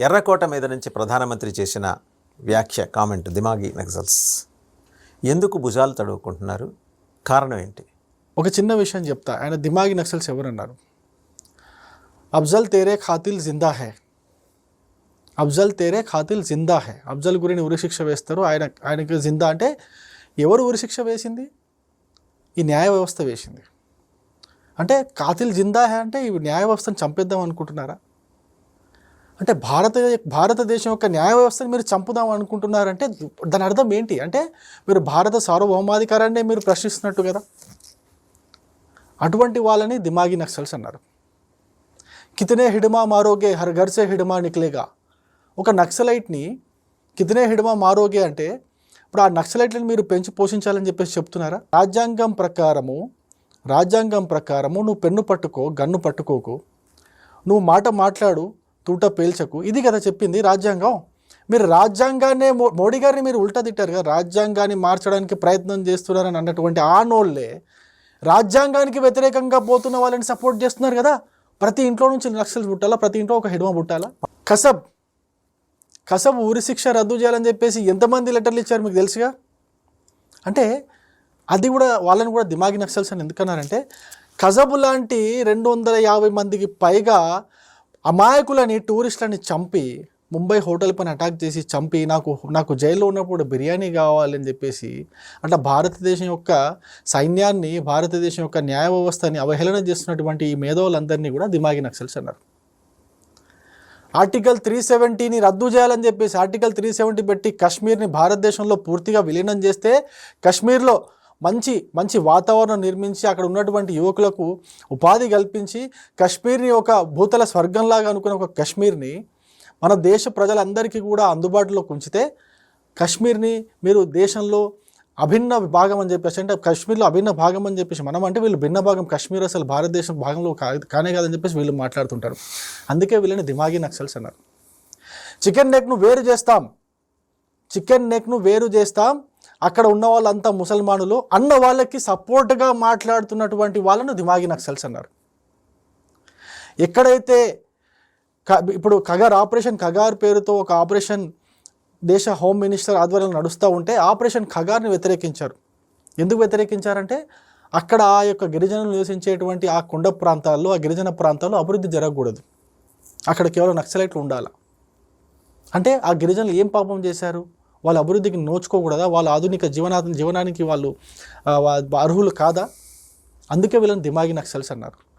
ఎర్రకోట మీద నుంచి ప్రధానమంత్రి చేసిన వ్యాఖ్య కామెంట్ దిమాగి నక్సల్స్ ఎందుకు భుజాలు తడువుకుంటున్నారు? కారణం ఏంటి? ఒక చిన్న విషయం చెప్తా. ఆయన దిమాగి నక్సల్స్ ఎవరన్నారు? అఫ్జల్ తేరే ఖాతిల్ జిందా హై, అఫ్జల్ తేరే ఖాతిల్ జిందా హై. అఫ్జల్ గురిని ఉరిశిక్ష వేస్తారు. ఆయనకి జిందా అంటే ఎవరు ఉరిశిక్ష వేసింది? ఈ న్యాయ వ్యవస్థ వేసింది. అంటే ఖాతిల్ జిందా హై అంటే ఈ న్యాయ వ్యవస్థను చంపేద్దాం అనుకుంటున్నారా? అంటే భారతదేశం యొక్క న్యాయ వ్యవస్థను మీరు చంపుదాం అనుకుంటున్నారంటే దాని అర్థం ఏంటి? అంటే మీరు భారత సార్వభౌమాధికారాన్ని మీరు ప్రశ్నిస్తున్నట్టు కదా. అటువంటి వాళ్ళని దిమాగి నక్సల్స్ అన్నారు. కితనే హిడ్మా మారోగే హర్ ఘర్ సే హిడ్మా నిక్లేగా. ఒక నక్సలైట్ని కితనే హిడ్మా మారోగే అంటే ఇప్పుడు ఆ నక్సలైట్లను మీరు పెంచి పోషించాలని చెప్పేసి చెప్తున్నారా? రాజ్యాంగం ప్రకారము నువ్వు పెన్ను పట్టుకో, గన్ను పట్టుకోకు, నువ్వు మాట్లాడు, తూట పేల్చకు, ఇది కదా చెప్పింది రాజ్యాంగం. మీరు రాజ్యాంగాన్నే మోడీ గారిని మీరు ఉల్టా తిట్టారు కదా, రాజ్యాంగాన్ని మార్చడానికి ప్రయత్నం చేస్తున్నారని అన్నటువంటి ఆ నోళ్ళే రాజ్యాంగానికి వ్యతిరేకంగా పోతున్న వాళ్ళని సపోర్ట్ చేస్తున్నారు కదా. ప్రతి ఇంట్లో నుంచి నక్సల్స్ పుట్టాలా, ప్రతి ఇంట్లో ఒక హిడ్మా పుట్టాలా? కసబ్ ఉరిశిక్ష రద్దు చేయాలని చెప్పేసి ఎంతమంది లెటర్లు ఇచ్చారు మీకు తెలుసుగా. అంటే అది కూడా వాళ్ళని కూడా దిమాగి నక్సల్స్ అని ఎందుకన్నారంటే కసబ్ లాంటి 250 మందికి పైగా అమాయకులని, టూరిస్టులని చంపి, ముంబై హోటల్ పైన అటాక్ చేసి చంపి నాకు జైల్లో ఉన్నప్పుడు బిర్యానీ కావాలని చెప్పేసి అట్లా భారతదేశం యొక్క సైన్యాన్ని, భారతదేశం యొక్క న్యాయ వ్యవస్థని అవహేళన చేస్తున్నటువంటి ఈ మేధావులందరినీ కూడా దిమాగి నక్సల్స్ అన్నారు. ఆర్టికల్ 370ని రద్దు చేయాలని చెప్పేసి ఆర్టికల్ 370 పెట్టి కశ్మీర్ని భారతదేశంలో పూర్తిగా విలీనం చేస్తే కశ్మీర్లో మంచి వాతావరణం నిర్మించి అక్కడ ఉన్నటువంటి యువకులకు ఉపాధి కల్పించి కశ్మీర్ని ఒక భూతల స్వర్గంలాగా అనుకున్న ఒక కశ్మీర్ని మన దేశ ప్రజలందరికీ కూడా అందుబాటులోకి ఉంచితే కశ్మీర్ని మీరు దేశంలో అభిన్న భాగం అని చెప్పేసి, అంటే కశ్మీర్లో అభిన్న భాగం అని చెప్పేసి మనం అంటే వీళ్ళు భిన్న భాగం, కశ్మీర్ అసలు భారతదేశం భాగంలో కానే కాదని చెప్పేసి వీళ్ళు మాట్లాడుతుంటారు. అందుకే వీళ్ళని దిమాగి నక్సల్స్ అన్నారు. చికెన్ నెక్ను వేరు చేస్తాం, అక్కడ ఉన్న వాళ్ళంతా ముసల్మానులు అన్న వాళ్ళకి సపోర్ట్గా మాట్లాడుతున్నటువంటి వాళ్ళను దిమాగి నక్సల్స్ అన్నారు. ఎక్కడైతే ఇప్పుడు ఆపరేషన్ ఖగార్ పేరుతో ఒక ఆపరేషన్ దేశ హోమ్ మినిస్టర్ ఆధ్వర్యంలో నడుస్తూ ఉంటే ఆపరేషన్ ఖగార్ని వ్యతిరేకించారు. ఎందుకు వ్యతిరేకించారంటే అక్కడ ఆ యొక్క గిరిజనులు నివసించేటువంటి ఆ కొండ ప్రాంతాల్లో, ఆ గిరిజన ప్రాంతాల్లో అభివృద్ధి జరగకూడదు, అక్కడ కేవలం నక్సలైట్లు ఉండాలి. అంటే ఆ గిరిజనులు ఏం పాపం చేశారు? వాళ్ళ అభివృద్ధికి నోచుకోకూడదా? వాళ్ళ ఆధునిక జీవనానికి వాళ్ళు అర్హులు కాదా? అందుకే వీళ్ళని దిమాగి నక్సల్స్ అన్నారు.